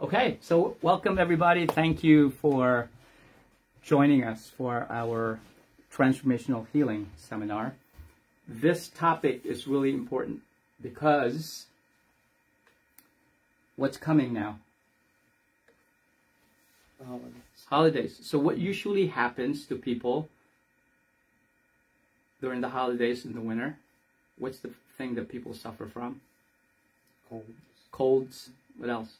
Okay, so welcome everybody. Thank you for joining us for our transformational healing seminar. This topic is really important because what's coming now? The holidays. Holidays. So what usually happens to people during the holidays in the winter? What's the thing that people suffer from? Colds. Colds. What else?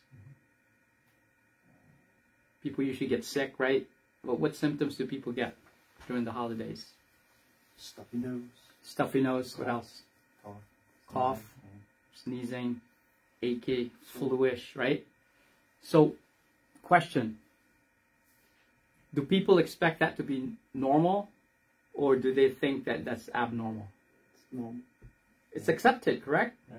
People usually get sick, right? But what symptoms do people get during the holidays? Stuffy nose. Stuffy nose. What else? Cough. Cough, sneezing, achy, fluish, right? So, question. Do people expect that to be normal, or do they think that that's abnormal? It's normal. It's accepted, correct? Yeah.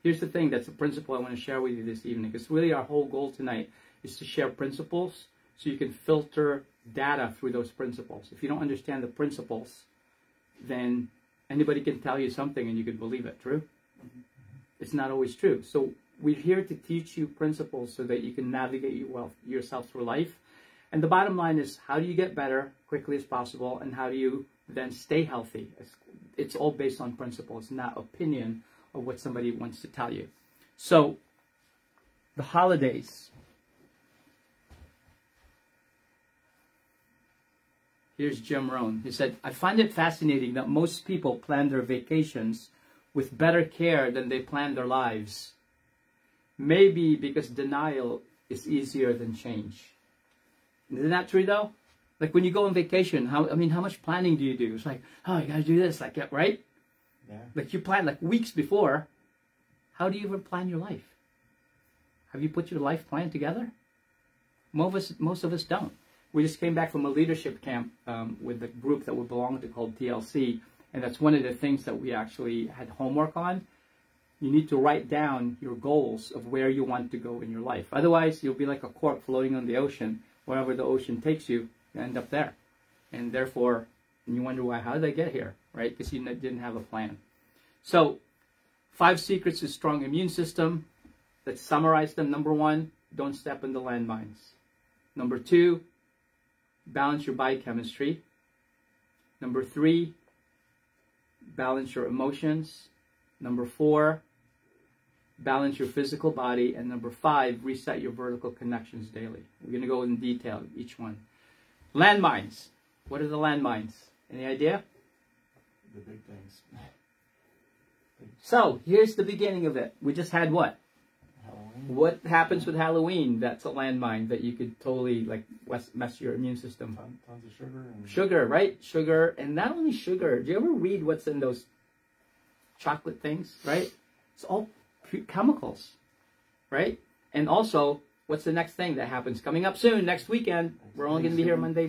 Here's the thing, that's a principle I want to share with you this evening, because really our whole goal tonight is to share principles so you can filter data through those principles. If you don't understand the principles, then anybody can tell you something and you can believe it, true? It's not always true. So we're here to teach you principles so that you can navigate yourself through life. And the bottom line is, how do you get better quickly as possible, and how do you then stay healthy? It's all based on principles, not opinion of what somebody wants to tell you. So, the holidays. Here's Jim Rohn. He said, I find it fascinating that most people plan their vacations with better care than they plan their lives. Maybe because denial is easier than change. Isn't that true though? Like when you go on vacation, how much planning do you do? It's like, oh, you gotta do this, like, right? Yeah. Like you plan like weeks before. How do you even plan your life? Have you put your life plan together? Most of us don't. We just came back from a leadership camp with the group that we belong to called TLC, and that's one of the things that we actually had homework on. You need to write down your goals of where you want to go in your life. Otherwise, you'll be like a cork floating on the ocean. Wherever the ocean takes you, you end up there. And therefore, you wonder why, how did I get here, right? Because you didn't have a plan. So, 5 secrets to a strong immune system. Let's summarize them. Number 1, don't step in the landmines. Number 2, balance your biochemistry. Number 3, balance your emotions. Number 4, balance your physical body. And number 5, reset your vertical connections daily. We're going to go in detail each one. Landmines. What are the landmines? Any idea? The big things. So, here's the beginning of it. We just had what? Halloween. What happens with Halloween? That's a landmine that you could totally like mess your immune system. Tons of sugar. And Sugar, right? Sugar. And not only sugar. Do you ever read what's in those chocolate things, right? It's all chemicals, right? And also, what's the next thing that happens? Coming up soon, next weekend. We're only going to be here Monday.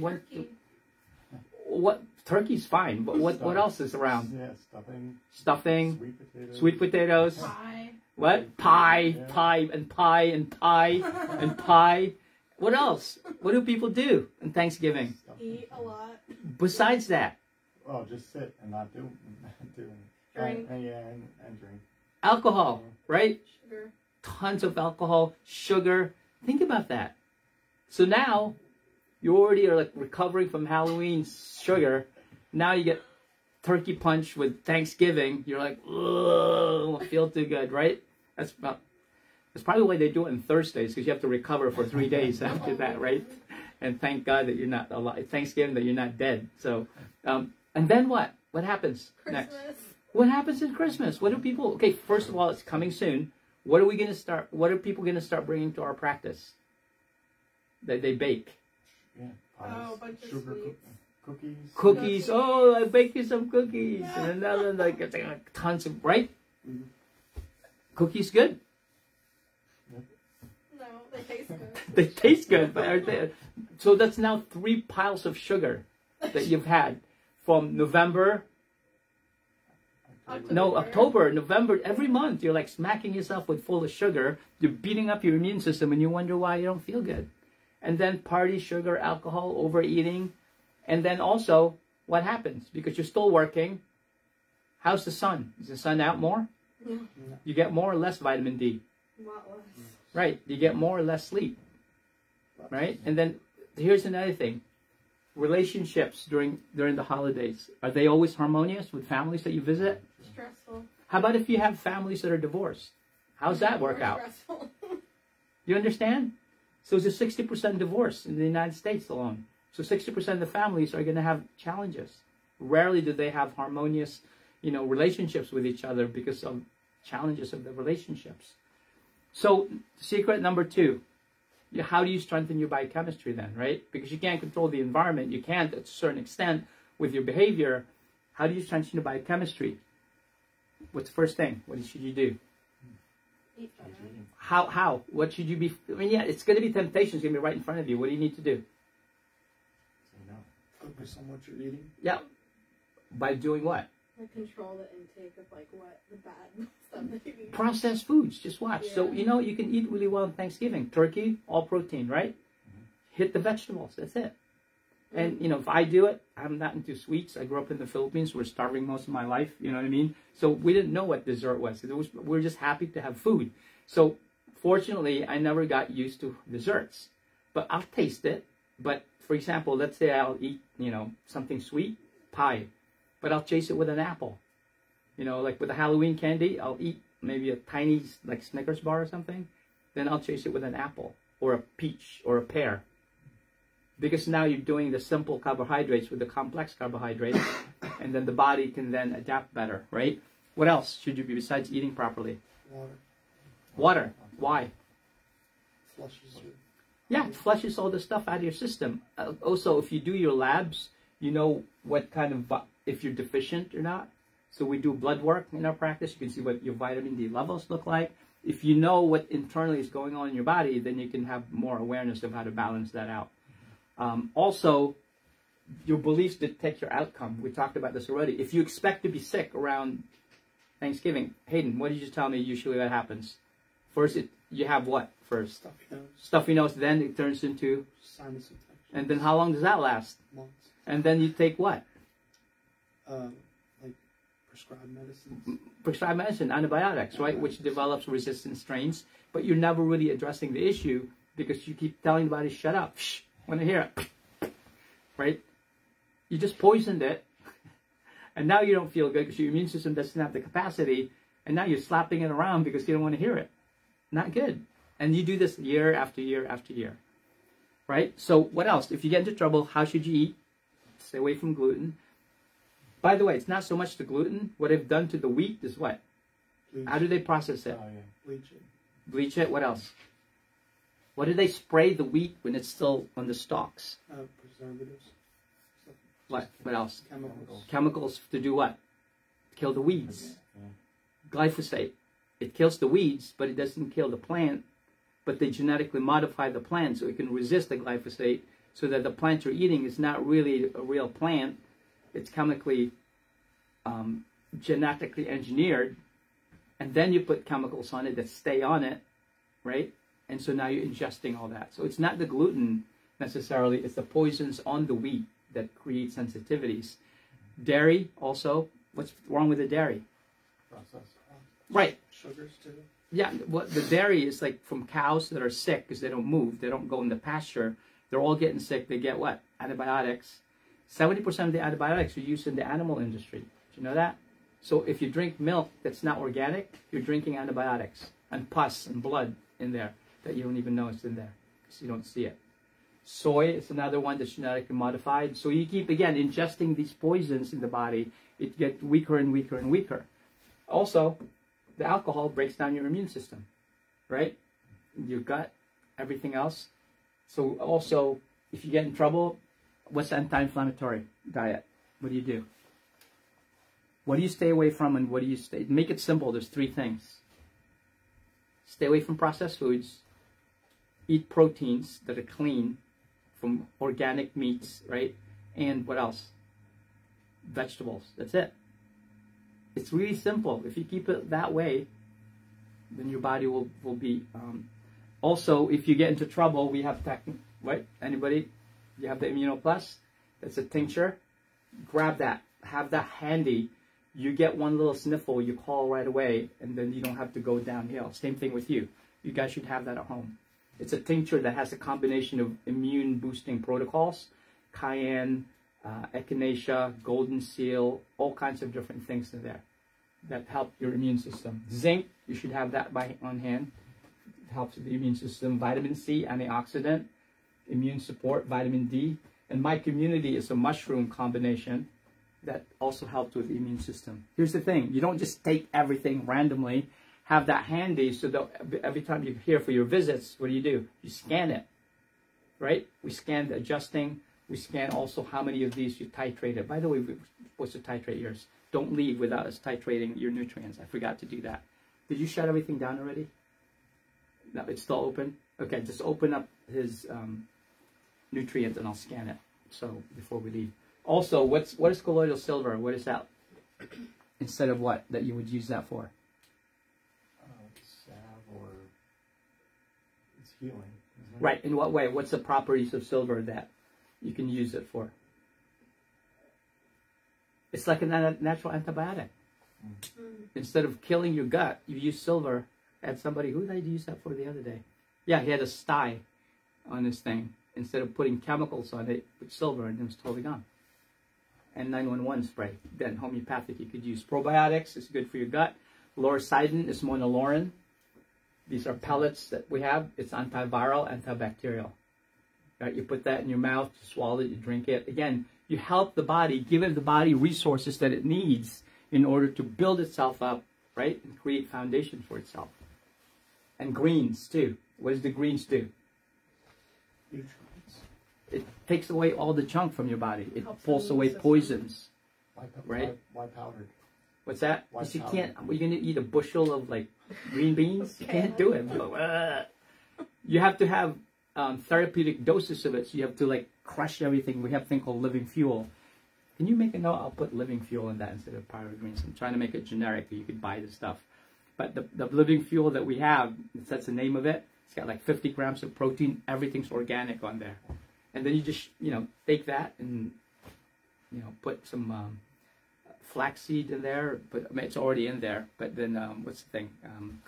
What? Turkey's fine, but what else is around? Yeah, stuffing. Stuffing. Sweet potatoes. Pie. What? Pie, Yeah. pie, and pie, and pie, and pie. What else? What do people do on Thanksgiving? Eat a lot. Besides that, Oh, just sit and not do anything. Drink. And drink. alcohol, right? Sugar. Tons of alcohol, sugar. Think about that. So now, you already are like recovering from Halloween sugar. Now you get turkey punch with Thanksgiving. You're like, ugh, feel too good, right? That's probably why they do it on Thursdays, because you have to recover for 3 days after that, right? And thank God that you're not alive. Thanksgiving that you're not dead. So, and then what? What happens next? Christmas. What happens in Christmas? What do people? Okay, first of all, it's coming soon. What are we going to start? What are people going to start bringing to our practice? That they bake. Yeah. Pies, Oh, a bunch of sugar sweets. cookies. Cookies. Oh, I baked you some cookies. Yeah. And another like it's like tons of right. Mhm. Cookies good. No, they taste good. They taste good, but aren't they? So that's now 3 piles of sugar that you've had from November. No, October, November, every month you're like smacking yourself with full of sugar. You're beating up your immune system and you wonder why you don't feel good. And then party, sugar, alcohol, overeating. And then also, what happens? Because you're still working, how's the sun? Is the sun out more? Yeah. You get more or less vitamin D? A lot less. Right. You get more or less sleep. Right. And then here's another thing. Relationships during the holidays, are they always harmonious with families that you visit? Stressful. How about if you have families that are divorced? How's that work More out? stressful. You understand? So it's a 60% divorce in the United States alone. So 60% of the families are going to have challenges. Rarely do they have harmonious, relationships with each other because of challenges of the relationships. So secret number 2, how do you strengthen your biochemistry then, right? Because you can't control the environment. You can't, at a certain extent, with your behavior. How do you strengthen your biochemistry? What's the first thing? What should you do? Eat better. How? What should you be? I mean, yeah, it's going to be temptation. It's going to be right in front of you. What do you need to do? Say no. Focus on what you're eating. Yeah. By doing what? Like control the intake of like what the bad stuff that you eat. Processed foods. Just watch. Yeah. So, you can eat really well on Thanksgiving. Turkey, all protein, right? Hit the vegetables. That's it. And, if I do it, I'm not into sweets. I grew up in the Philippines. We're starving most of my life. You know what I mean? So we didn't know what dessert was. We were just happy to have food. So fortunately, I never got used to desserts. But I'll taste it. But, for example, let's say I'll eat, something sweet, pie. But I'll chase it with an apple. Like with a Halloween candy, I'll eat maybe a tiny, like, Snickers bar or something. Then I'll chase it with an apple or a peach or a pear. Because now you're doing the simple carbohydrates with the complex carbohydrates, and then the body can then adapt better, right? What else should you be besides eating properly? Water. Water. Why? Flushes your... Yeah, it flushes all the stuff out of your system. Also, if you do your labs, you know what kind of, if you're deficient or not. So we do blood work in our practice. You can see what your vitamin D levels look like. If you know what internally is going on in your body, then you can have more awareness of how to balance that out. Also, your beliefs dictate your outcome. We talked about this already. If you expect to be sick around Thanksgiving, Hayden, what did you tell me usually that happens? First, you have what first? Stuffy nose. Stuffy nose, then it turns into... Sinus infection. And then how long does that last? Months. And then you take what? Like prescribed medicines. Prescribed medicine, antibiotics, right? Which develops resistant strains. But you're never really addressing the issue because you keep telling the body, shut up. Shh, want to hear it. Right? You just poisoned it. And now you don't feel good because your immune system doesn't have the capacity. And now you're slapping it around because you don't want to hear it. Not good. And you do this year after year after year. Right? So what else? If you get into trouble, how should you eat? Stay away from gluten. By the way, it's not so much the gluten. What they've done to the wheat is what? Bleach. How do they process it? Oh, yeah. Bleach it. Bleach it? What else? What do they spray the wheat when it's still on the stalks? Preservatives. Stuff. What else? Chemicals. Chemicals to do what? Kill the weeds. Yeah. Glyphosate. It kills the weeds, but it doesn't kill the plant. But they genetically modify the plant so it can resist the glyphosate, so that the plant you're eating is not really a real plant. It's chemically, genetically engineered. And then you put chemicals on it that stay on it, right? And so now you're ingesting all that. So it's not the gluten necessarily, it's the poisons on the wheat that create sensitivities. Dairy also, what's wrong with the dairy? Processed. Right. Sugars too. Yeah, what the dairy is like from cows that are sick because they don't move, they don't go in the pasture. They're all getting sick. They get what? Antibiotics. 70% of the antibiotics are used in the animal industry. Did you know that? So if you drink milk that's not organic, you're drinking antibiotics and pus and blood in there that you don't even know it's in there because you don't see it. Soy is another one that's genetically modified. So you keep, again, ingesting these poisons in the body. It gets weaker and weaker and weaker. Also, the alcohol breaks down your immune system, right? Your gut, everything else. So also, if you get in trouble, what's the anti-inflammatory diet? What do you do? What do you stay away from and what do you stay? Make it simple. There's 3 things. Stay away from processed foods. Eat proteins that are clean from organic meats, right? And what else? Vegetables. That's it. It's really simple. If you keep it that way, then your body will be... Also, if you get into trouble, we have right? Anybody? You have the Immunoplus? That's a tincture. Grab that. Have that handy. You get one little sniffle, you call right away, and then you don't have to go downhill. Same thing with you. You guys should have that at home. It's a tincture that has a combination of immune boosting protocols, cayenne, echinacea, golden seal, all kinds of different things in there that help your immune system. Zinc, you should have that on hand. It helps with the immune system. Vitamin C, antioxidant, immune support, vitamin D. And My Community is a mushroom combination that also helps with the immune system. Here's the thing, you don't just take everything randomly. Have that handy so that every time you're here for your visits, what do? You scan it, right? We scan the adjusting. We scan also how many of these you titrated. By the way, we're supposed to titrate yours. Don't leave without us titrating your nutrients. I forgot to do that. Did you shut everything down already? No, it's still open? Okay, just open up his nutrients and I'll scan it. So before we leave. Also, what is colloidal silver? What is that? Instead of what that you would use that for? Salve or it's healing. Isn't it? Right. In what way? What's the properties of silver that you can use it for? It's like a natural antibiotic. Instead of killing your gut, you use silver. I had somebody, who did I use that for the other day? Yeah, he had a sty on this thing. Instead of putting chemicals on it, put silver and it was totally gone. And 911 spray. Then homeopathic you could use. Probiotics is good for your gut. Lauricidin is monolaurin. These are pellets that we have. It's antiviral, antibacterial. Right? You put that in your mouth, you swallow it, you drink it. Again, you help the body, give it the body resources that it needs in order to build itself up, right? And create foundation for itself. And greens too. What does the greens do? Nutrients. It takes away all the junk from your body. It Helps pulls the away immune system. poisons. Why powdered? What's that? Why Because you powder? can't. You're gonna eat a bushel of like green beans. You can't do it. You have to have therapeutic doses of it. So you have to like crush everything. We have a thing called living fuel. Can you make a note? I'll put living fuel in that instead of powdered greens. I'm trying to make it generic. You could buy the stuff. But the living fuel that we have, that's the name of it. It's got like 50 grams of protein. Everything's organic on there. And then you just, take that and, put some flaxseed in there. But I mean, it's already in there. But then what's the thing?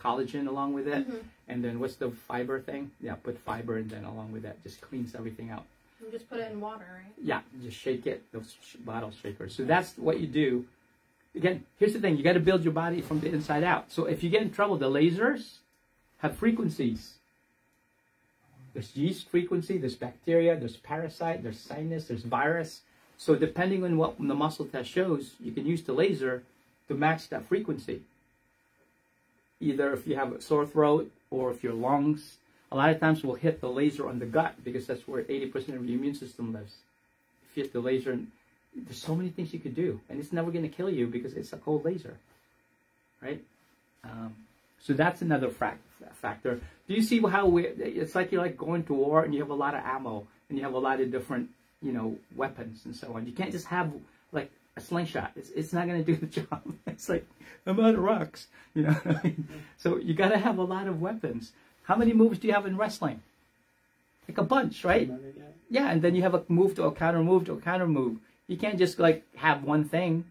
Collagen along with it. And then what's the fiber thing? Yeah, put fiber in then along with that. Just cleans everything out. You just put it in water, right? Yeah, just shake it. Those bottle shakers. So that's what you do. Again, here's the thing. You got to build your body from the inside out. So if you get in trouble, the lasers have frequencies. There's yeast frequency, there's bacteria, there's parasite, there's sinus, there's virus. So depending on what the muscle test shows, you can use the laser to match that frequency. Either if you have a sore throat or if your lungs, a lot of times we'll hit the laser on the gut because that's where 80% of your immune system lives. If you hit the laser, there's so many things you could do. And it's never going to kill you because it's a cold laser. Right? So that's another factor. Do you see how it's like you're like going to war and you have a lot of ammo and you have a lot of different, weapons and so on. You can't just have like a slingshot. It's not going to do the job. It's like, I'm out of rocks, So you got to have a lot of weapons. How many moves do you have in wrestling? Like a bunch, right? Yeah, and then you have a move to a counter move to a counter move. You can't just like have one thing,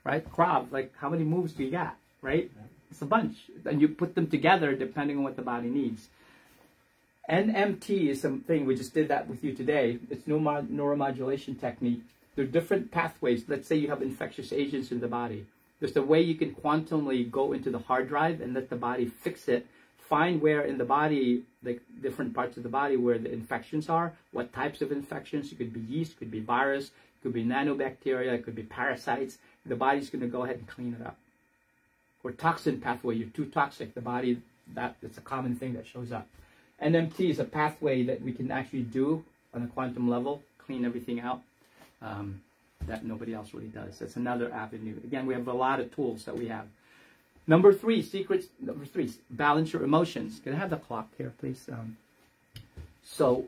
right? Krav, like how many moves do you got, right? It's a bunch. And you put them together depending on what the body needs. NMT is something, we just did that with you today. It's neuromodulation technique. There are different pathways. Let's say you have infectious agents in the body. There's a way you can quantumly go into the hard drive and let the body fix it. Find where in the body, like different parts of the body where the infections are, what types of infections. It could be yeast, could be virus, it could be nanobacteria, it could be parasites. The body's going to go ahead and clean it up. Or toxin pathway, you're too toxic. The body, that's a common thing that shows up. NMT is a pathway that we can actually do on a quantum level, clean everything out, that nobody else really does. That's another avenue. Again, we have a lot of tools that we have. Number three, balance your emotions. Can I have the clock here, please? So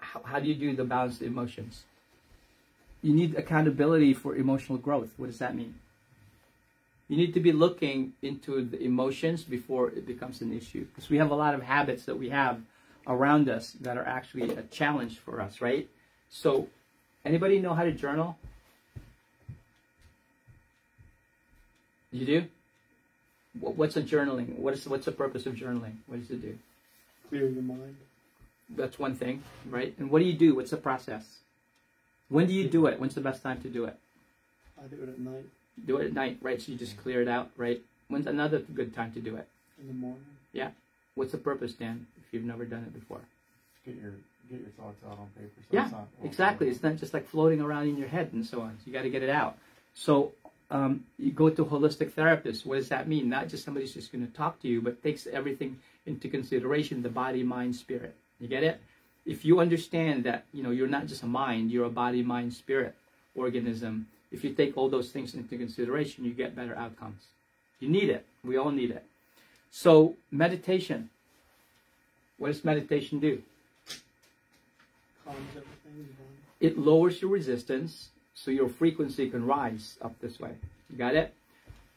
how do you do the balance of emotions? You need accountability for emotional growth. What does that mean? You need to be looking into the emotions before it becomes an issue. Because we have a lot of habits that we have around us that are actually a challenge for us, right? So, anybody know how to journal? You do? What's a journaling? What's the purpose of journaling? What does it do? Clear your mind. That's one thing, right? And what do you do? What's the process? When do you do it? When's the best time to do it? I do it at night. Do it at night, right? So you just clear it out, right? When's another good time to do it? In the morning. Yeah. What's the purpose, Dan, if you've never done it before? Get your thoughts out on paper. So Yeah, it's not exactly. It's not just like floating around in your head and so on. You got to get it out. So you go to a holistic therapist. What does that mean? Not just somebody's just going to talk to you, but takes everything into consideration, the body, mind, spirit. You get it? If you understand that, you're not just a mind, you're a body, mind, spirit organism. If you take all those things into consideration, you get better outcomes. You need it. We all need it. So meditation. What does meditation do? Calms everything down. It lowers your resistance so your frequency can rise up this way. You got it?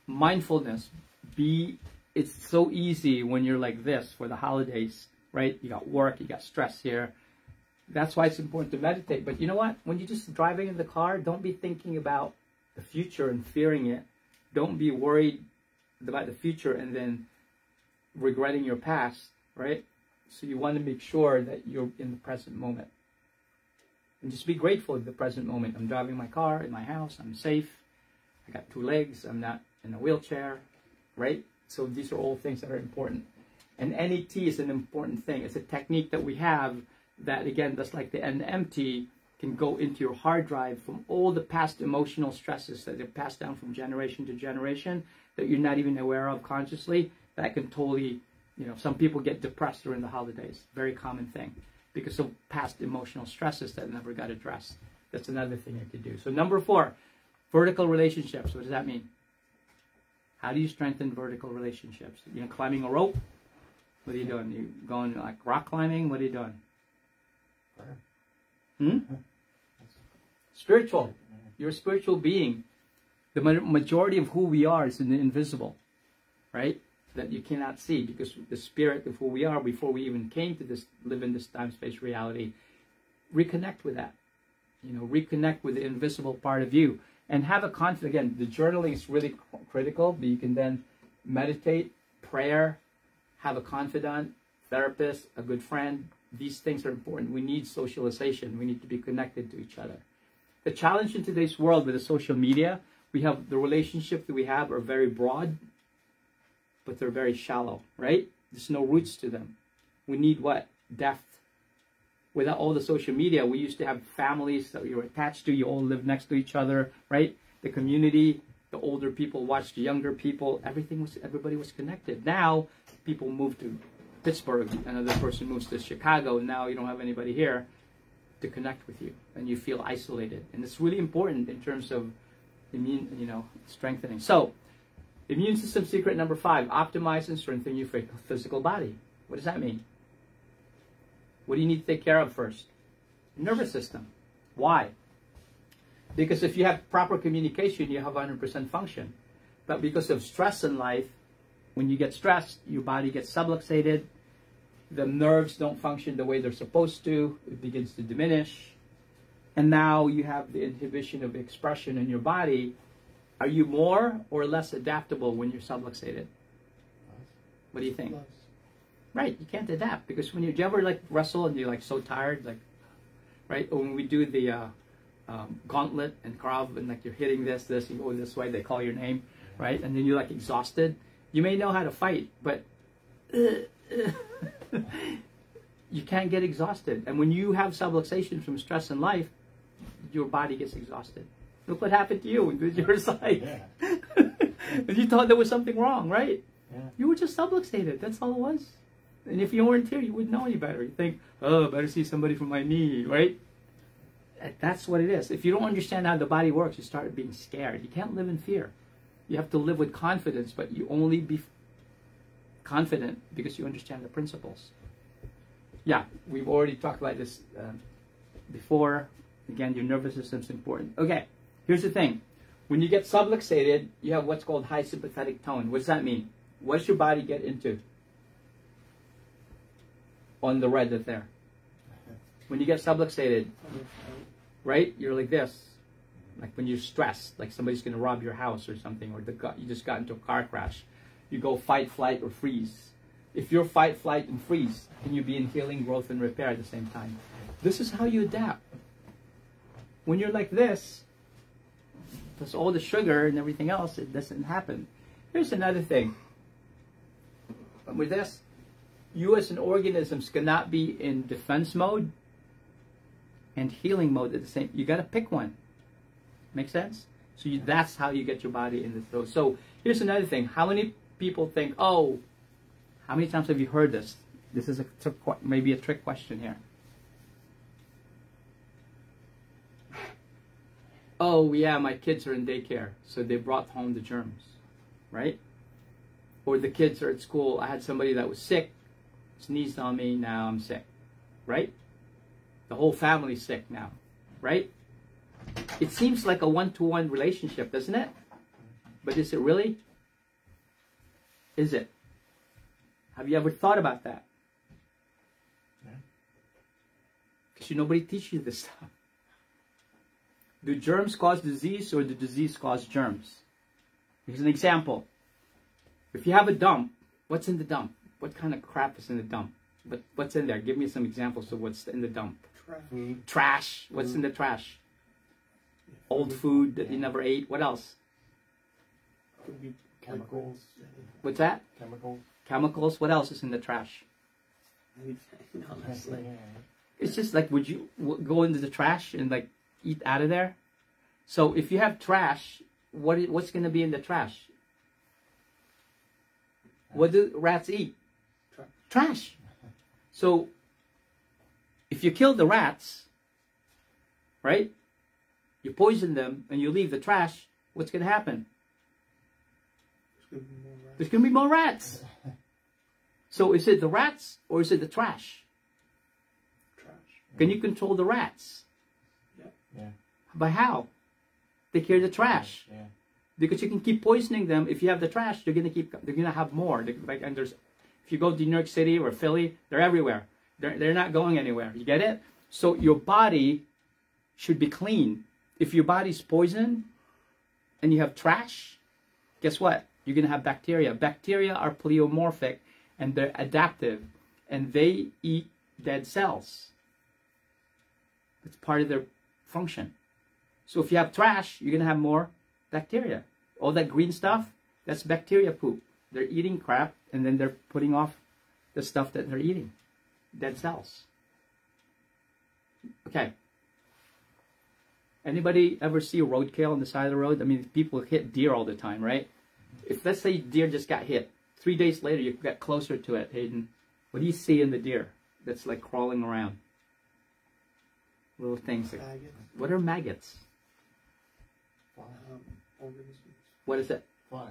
Mindfulness. It's so easy when you're like this for the holidays, right? You got work, you got stress here. That's why it's important to meditate. But you know what? When you're just driving in the car, don't be thinking about the future and fearing it. Don't be worried about the future and then regretting your past, right? So you want to make sure that you're in the present moment. And just be grateful in the present moment. I'm driving my car in my house. I'm safe. I got 2 legs. I'm not in a wheelchair, right? So these are all things that are important. And NET is an important thing. It's a technique that we have that, again, just like the NMT, can go into your hard drive from all the past emotional stresses that they've passed down from generation to generation that you're not even aware of consciously. That can totally, some people get depressed during the holidays. Very common thing because of past emotional stresses that never got addressed. That's another thing you could do. So number 4, vertical relationships. What does that mean? How do you strengthen vertical relationships? Climbing a rope? What are you doing? You going like rock climbing? What are you doing? Spiritual. You're a spiritual being. The majority of who we are is in the invisible, right? That you cannot see, because the spirit of who we are before we even came to this, live in this time-space reality, reconnect with that. Reconnect with the invisible part of you. And have a confidence. Again, the journaling is really critical, but you can then meditate, prayer, have a confidant, therapist, a good friend. These things are important. We need socialization. We need to be connected to each other. The challenge in today's world with the social media, we have the relationships that we have are very broad, but they're very shallow, right? There's no roots to them. We need what? Depth. Without all the social media, we used to have families that you were attached to. You all lived next to each other, right? The community, the older people watched the younger people. Everybody was connected. Now, people move to Pittsburgh, another person moves to Chicago, and now you don't have anybody here to connect with you, and you feel isolated. And it's really important in terms of immune, strengthening. So, immune system secret number 5: optimize and strengthen your physical body. What does that mean? What do you need to take care of first? Your nervous system. Why? Because if you have proper communication, you have 100% function. But because of stress in life, when you get stressed, your body gets subluxated. The nerves don't function the way they're supposed to. It begins to diminish. And now you have the inhibition of expression in your body. Are you more or less adaptable when you're subluxated? What do you think? Plus. Right, you can't adapt because when do you ever like wrestle and you're like so tired, like, right? Or when we do the gauntlet and Krav and like you're hitting this, you go this way, they call your name, right? And then you're like exhausted. You may know how to fight, but you can't get exhausted. And when you have subluxation from stress in life, your body gets exhausted. Look what happened to you with your side. Yeah. And you thought there was something wrong, right? Yeah. You were just subluxated. That's all it was. And if you weren't here, you wouldn't know any better. You think, oh, better see somebody from my knee, right? That's what it is. If you don't understand how the body works, you start being scared. You can't live in fear. You have to live with confidence, but you only be confident because you understand the principles. Yeah, we've already talked about this before. Again, your nervous system is important. Okay, here's the thing. When you get subluxated, you have what's called high sympathetic tone. What does that mean? What does your body get into? On the red that's there. When you get subluxated, right? You're like this. Like when you're stressed, like somebody's going to rob your house or something, or you just got into a car crash. you go fight, flight, or freeze. If you're fight, flight, and freeze, can you be in healing, growth, and repair at the same time? This is how you adapt. When you're like this, plus all the sugar and everything else, it doesn't happen. Here's another thing. With this, you as an organism cannot be in defense mode and healing mode at the same. You got to pick one. Make sense? So that's how you get your body in the flow. So here's another thing. How many people think, oh, how many times have you heard this? This is maybe a trick question here. Oh, yeah, my kids are in daycare, so they brought home the germs, right? Or the kids are at school. I had somebody that was sick, sneezed on me, now I'm sick, right? The whole family's sick now, right? It seems like a one-to-one relationship, doesn't it? But is it really? Is it? Have you ever thought about that? Because nobody teaches you this stuff. Do germs cause disease or do disease cause germs? Here's an example. If you have a dump, what's in the dump? What kind of crap is in the dump? What's in there? Give me some examples of what's in the dump. Trash. Trash. What's in the trash? Old food that you never ate. What else? Could be Chemicals. What's that? Chemicals. Chemicals. What else is in the trash? anything, honestly. It's just like, would you go into the trash and like eat out of there? So if you have trash, what's going to be in the trash? What do rats eat? Trash. So if you kill the rats, right? You poison them and you leave the trash, what's going to happen? There's going to be more rats. So is it the rats or is it the trash? Trash. Can you control the rats? Yeah. By how? Take care of the trash. Yeah. Because you can keep poisoning them. If you have the trash, they're gonna have more. And if you go to New York City or Philly, they're everywhere. They're not going anywhere. You get it? So your body should be clean. If your body's poisoned and you have trash, guess what? You're gonna have bacteria. Bacteria are pleomorphic and they're adaptive, and they eat dead cells. It's part of their function. So if you have trash, you're gonna have more bacteria. All that green stuff, that's bacteria poop. They're eating crap and then they're putting off the stuff that they're eating. Dead cells. Okay. Anybody ever see a roadkill on the side of the road? I mean, people hit deer all the time, right? If, let's say, deer just got hit. 3 days later, you get closer to it, Hayden. What do you see in the deer that's like crawling around? Little things. Like, Maggots. what are maggots? Organisms. What is it? Flies.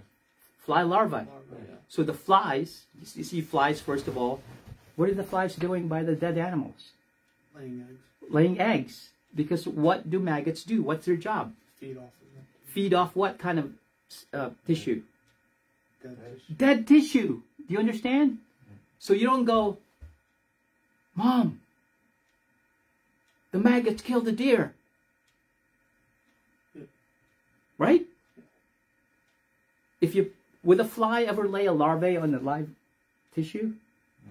Fly larvae. Larvae, yeah. So the flies, you see flies first of all. What are the flies doing by the dead animals? Laying eggs. Laying eggs. Because what do maggots do? What's their job? Feed off of them. Feed off what kind of tissue? Dead fish. Dead tissue. Do you understand? So you don't go, Mom, the maggots killed the deer. Right? If you, would a fly ever lay a larvae on the live tissue?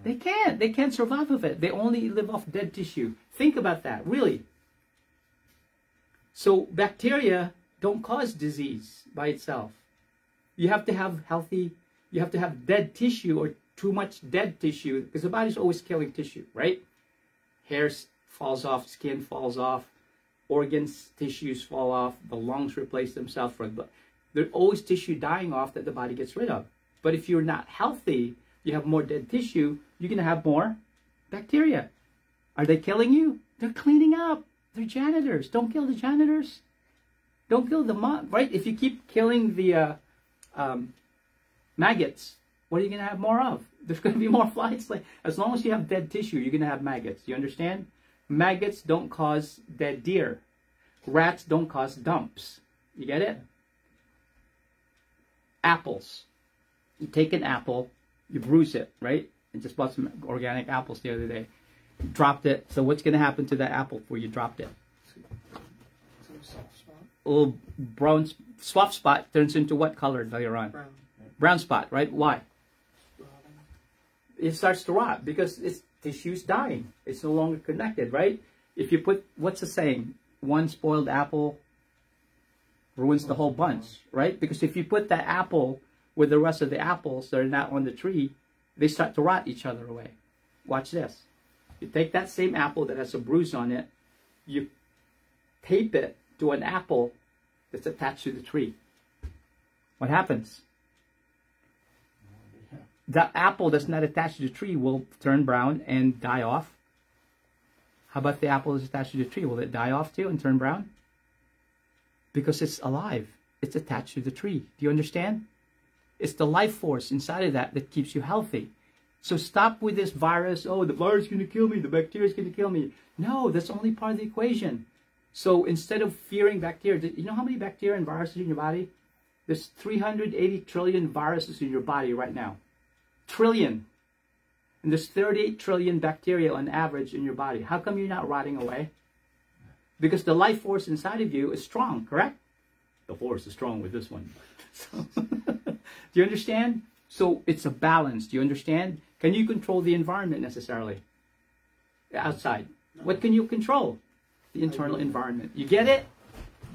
They can't. They can't survive with it. They only live off dead tissue. Think about that, really. So bacteria don't cause disease by itself. You have to have healthy, you have to have dead tissue or too much dead tissue, because the body's always killing tissue, right? Hair falls off, skin falls off, organs, tissues fall off, the lungs replace themselves. There's always tissue dying off that the body gets rid of. But if you're not healthy, you have more dead tissue, you're going to have more bacteria. Are they killing you? They're cleaning up. They're janitors. Don't kill the janitors. Don't kill the right? If you keep killing the maggots, what are you going to have more of? There's going to be more flies. As long as you have dead tissue, you're going to have maggots. Do you understand? Maggots don't cause dead deer. Rats don't cause dumps. You get it? Apples. You take an apple, you bruise it, right? I just bought some organic apples the other day. Dropped it. So what's going to happen to that apple before you dropped it? Soft spot. A little brown soft spot turns into what color later on? Brown. Brown spot, right? Why? It starts to rot because its tissue's dying. It's no longer connected, right? If you put, what's the saying? One spoiled apple ruins the whole bunch, right? Because if you put that apple with the rest of the apples that are not on the tree, they start to rot each other away. Watch this. You take that same apple that has a bruise on it, you tape it to an apple that's attached to the tree. What happens? The apple that's not attached to the tree will turn brown and die off. How about the apple that's attached to the tree? Will it die off too and turn brown? Because it's alive. It's attached to the tree. Do you understand? It's the life force inside of that that keeps you healthy. So stop with this virus. Oh, the virus is going to kill me. The bacteria is going to kill me. No, that's only part of the equation. So instead of fearing bacteria, you know how many bacteria and viruses in your body? There's 380 trillion viruses in your body right now. Trillion. And there's 38 trillion bacteria on average in your body. How come you're not rotting away? Because the life force inside of you is strong, correct? The force is strong with this one. So, do you understand? So it's a balance. Do you understand? Can you control the environment necessarily? Outside. What can you control? The internal environment. You get it?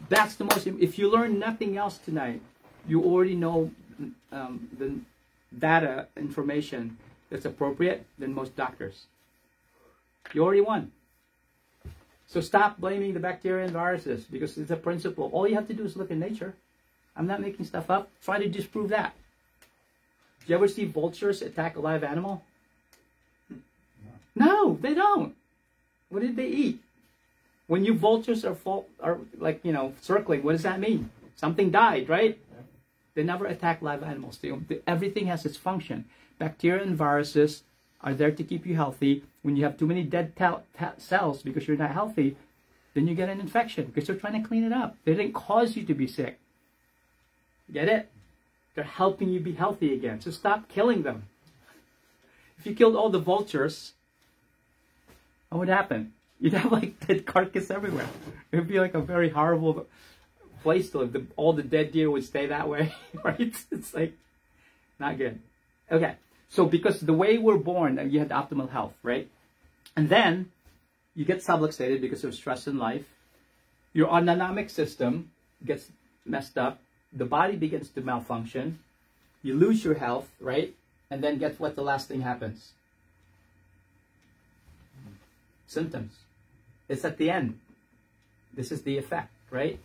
That's the most, if you learn nothing else tonight, you already know the data, information that's appropriate than most doctors. You already won. So stop blaming the bacteria and viruses because it's a principle. All you have to do is look at nature. I'm not making stuff up. Try to disprove that. Do you ever see vultures attack a live animal? No, they don't. What did they eat? When you vultures are like, circling, what does that mean? Something died, right? They never attack live animals. Everything has its function. Bacteria and viruses are there to keep you healthy. When you have too many dead cells because you're not healthy, then you get an infection because they're trying to clean it up. They didn't cause you to be sick. Get it? They're helping you be healthy again. So stop killing them. If you killed all the vultures, what would happen? You'd have like dead carcass everywhere. It would be like a very horrible place to live. All the dead deer would stay that way, right? It's like not good. Okay, so because the way we're born, you had optimal health, right? And then you get subluxated because of stress in life. Your autonomic system gets messed up. The body begins to malfunction. You lose your health, right? And then guess what the last thing happens? Symptoms. It's at the end. This is the effect, right?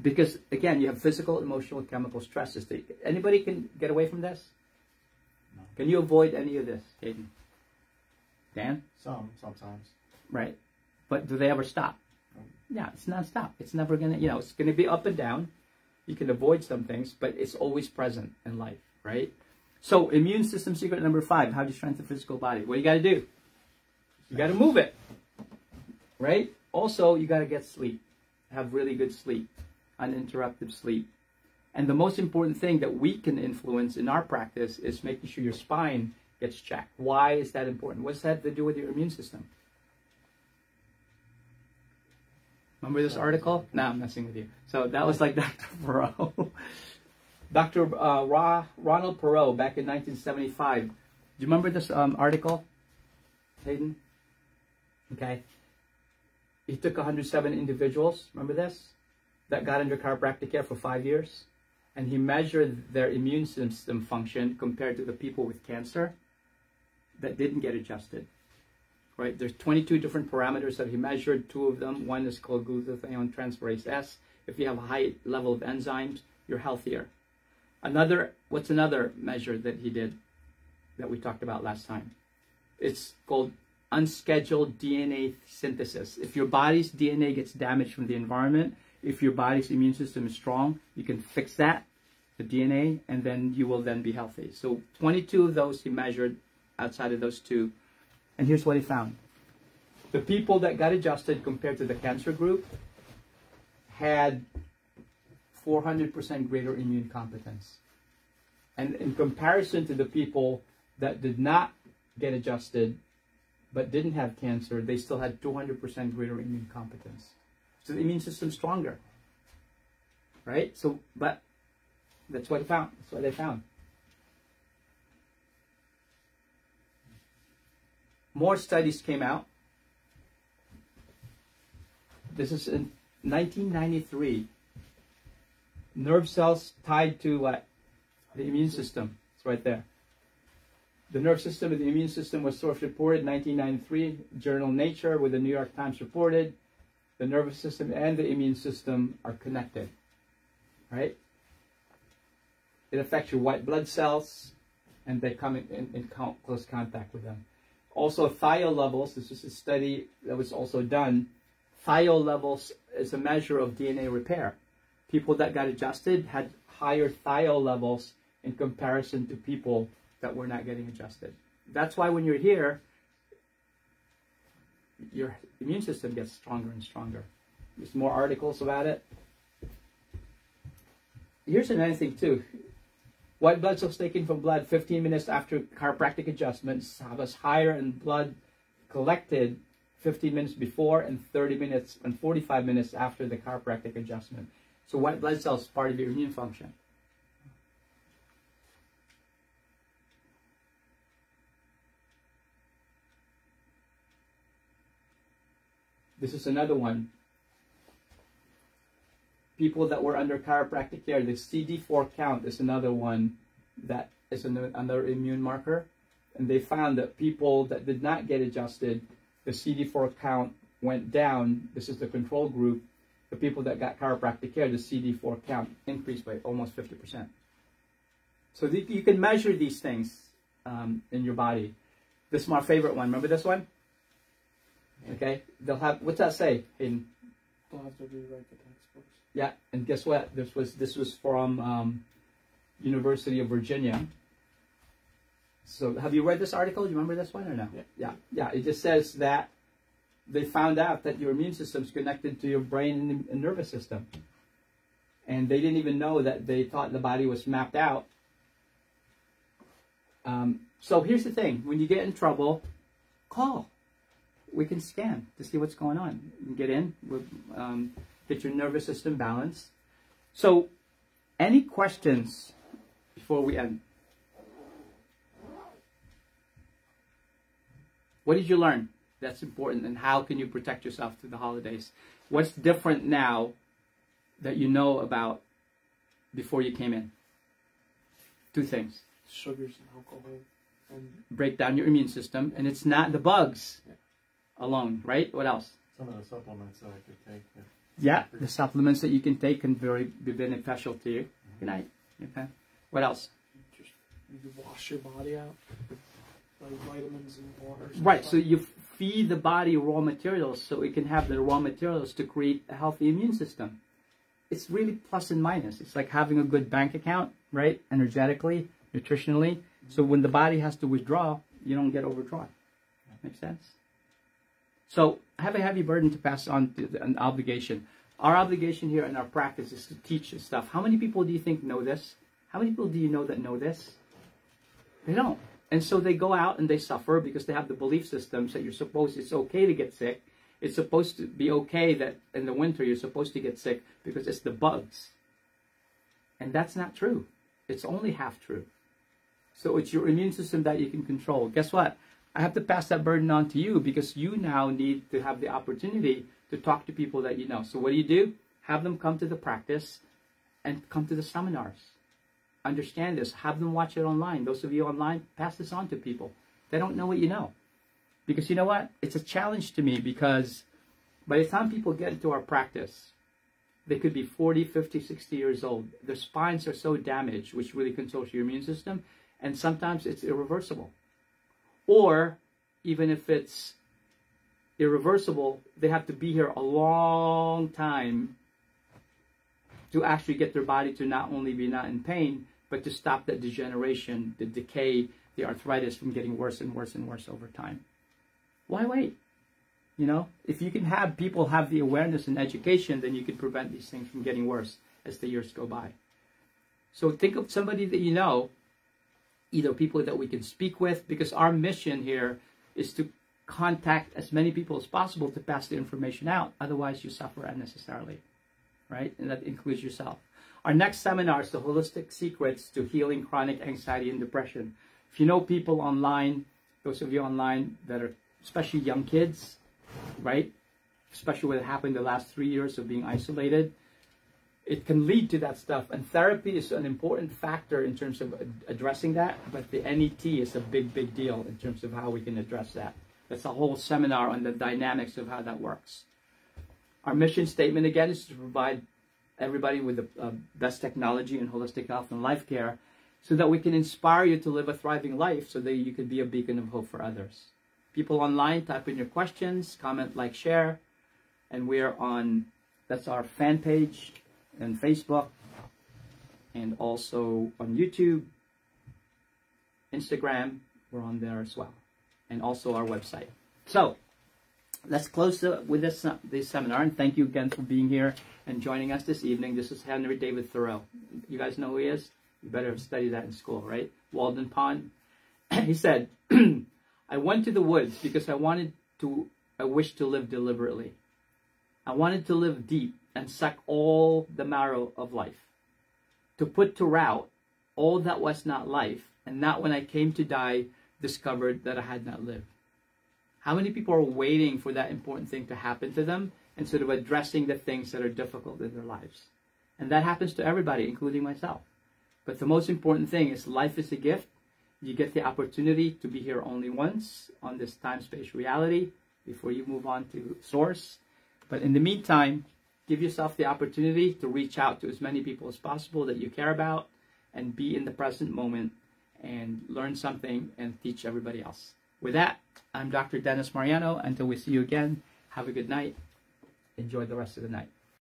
Because, again, you have physical, emotional, chemical stresses. Anybody can get away from this? No. Can you avoid any of this, Caden? Dan? Sometimes. Right. But do they ever stop? Yeah, it's non-stop. It's never going to, it's going to be up and down. You can avoid some things, but it's always present in life, right? So, immune system secret number 5, how do you strengthen the physical body? What do you got to do? You got to move it, right? Also, you got to get sleep. Have really good sleep, uninterrupted sleep. And the most important thing that we can influence in our practice is making sure your spine gets checked. Why is that important? What's that to do with your immune system? Remember this article? No, I'm messing with you. So that was like Dr. Perot. Dr. Ronald Perot back in 1975. Do you remember this article, Hayden? Okay. He took 107 individuals, remember this? That got under chiropractic care for 5 years. And he measured their immune system function compared to the people with cancer that didn't get adjusted. Right? There's 22 different parameters that he measured. 2 of them. One is called glutathione transferase S. If you have a high level of enzymes, you're healthier. What's another measure that he did that we talked about last time? It's called unscheduled DNA synthesis. If your body's DNA gets damaged from the environment, if your body's immune system is strong, you can fix that, the DNA, and then you will then be healthy. So 22 of those he measured outside of those 2. And here's what he found. The people that got adjusted compared to the cancer group had 400% greater immune competence. And in comparison to the people that did not get adjusted but didn't have cancer, they still had 200% greater immune competence. So the immune system's stronger. Right? So, but That's what they found. That's what they found. More studies came out. This is in 1993. Nerve cells tied to what? The immune system. It's right there. The nerve system and the immune system was source reported in 1993. Journal Nature with the New York Times reported the nervous system and the immune system are connected. Right? It affects your white blood cells and they come in close contact with them. Also, thiol levels, this is a study that was also done. Thiol levels is a measure of DNA repair. People that got adjusted had higher thiol levels in comparison to people that were not getting adjusted. That's why when you're here, your immune system gets stronger and stronger. There's more articles about it. Here's another thing too. White blood cells taken from blood 15 minutes after chiropractic adjustments was higher in blood collected 15 minutes before and 30 minutes and 45 minutes after the chiropractic adjustment. So white blood cells is part of your immune function. This is another one. People that were under chiropractic care, the CD4 count is another one that is another immune marker. And they found that people that did not get adjusted, the CD4 count went down. This is the control group. The people that got chiropractic care, the CD4 count increased by almost 50%. So you can measure these things in your body. This is my favorite one. Remember this one? Okay. They'll have, what's that say, Hayden? They'll have to rewrite the textbooks. Yeah, and guess what? This was from University of Virginia. So have you read this article? Do you remember this one or no? Yeah. It just says that they found out that your immune system is connected to your brain and nervous system. And they didn't even know that. They thought the body was mapped out. So here's the thing. When you get in trouble, call. We can scan to see what's going on. You can get in, get your nervous system balanced. So, any questions before we end? What did you learn? That's important. And how can you protect yourself through the holidays? What's different now that you know about before you came in? Two things. Sugars and alcohol. And break down your immune system. And it's not the bugs alone, right? What else? Some of the supplements that I could take. Yeah, the supplements that you can take can be beneficial to you. Good night. Okay. What else? You wash your body out with like vitamins and water. Right. So you feed the body raw materials so it can have the raw materials to create a healthy immune system. It's really plus and minus. It's like having a good bank account, right? Energetically, nutritionally. So when the body has to withdraw, you don't get overdrawn. Make sense? So I have a heavy burden to pass on to an obligation. Our obligation here in our practice is to teach this stuff. How many people do you think know this? How many people do you know that know this? They don't. And so they go out and they suffer because they have the belief systems that it's okay to get sick. It's supposed to be okay that in the winter you're supposed to get sick because it's the bugs. And that's not true. It's only half true. So it's your immune system that you can control. Guess what? I have to pass that burden on to you because you now need to have the opportunity to talk to people that you know. So what do? Have them come to the practice and come to the seminars. Understand this. Have them watch it online. Those of you online, pass this on to people. They don't know what you know. Because you know what? It's a challenge to me because by the time people get into our practice, they could be 40, 50, 60 years old. Their spines are so damaged, which really controls your immune system, and sometimes it's irreversible. Or even if it's irreversible, they have to be here a long time to actually get their body to not only be not in pain, but to stop that degeneration, the decay, the arthritis from getting worse and worse and worse over time. Why wait? You know, if you can have people have the awareness and education, then you can prevent these things from getting worse as the years go by. So think of somebody that you know, either people that we can speak with, because our mission here is to contact as many people as possible to pass the information out. Otherwise, you suffer unnecessarily, right? And that includes yourself. Our next seminar is the Holistic Secrets to Healing Chronic Anxiety and Depression. If you know people online, those of you online that are especially young kids, right? Especially what happened the last 3 years of being isolated, it can lead to that stuff. And therapy is an important factor in terms of addressing that. But the NET is a big, big deal in terms of how we can address that. That's a whole seminar on the dynamics of how that works. Our mission statement, again, is to provide everybody with the best technology in holistic health and life care so that we can inspire you to live a thriving life so that you can be a beacon of hope for others. People online, type in your questions, comment, like, share. And we're on, that's our fan page on Facebook and also on YouTube, Instagram, we're on there as well. And also our website. So, let's close with this seminar, and thank you again for being here and joining us this evening. This is Henry David Thoreau. You guys know who he is? You better have studied that in school, right? Walden Pond. He said, I went to the woods because I wished to live deliberately. I wanted to live deep and suck all the marrow of life, to put to rout all that was not life, and not when I came to die discovered that I had not lived. How many people are waiting for that important thing to happen to them instead of addressing the things that are difficult in their lives? And that happens to everybody, including myself. But the most important thing is life is a gift. You get the opportunity to be here only once on this time-space reality before you move on to source. But in the meantime, give yourself the opportunity to reach out to as many people as possible that you care about and be in the present moment and learn something and teach everybody else. With that, I'm Dr. Dennis Mariano. Until we see you again, have a good night. Enjoy the rest of the night.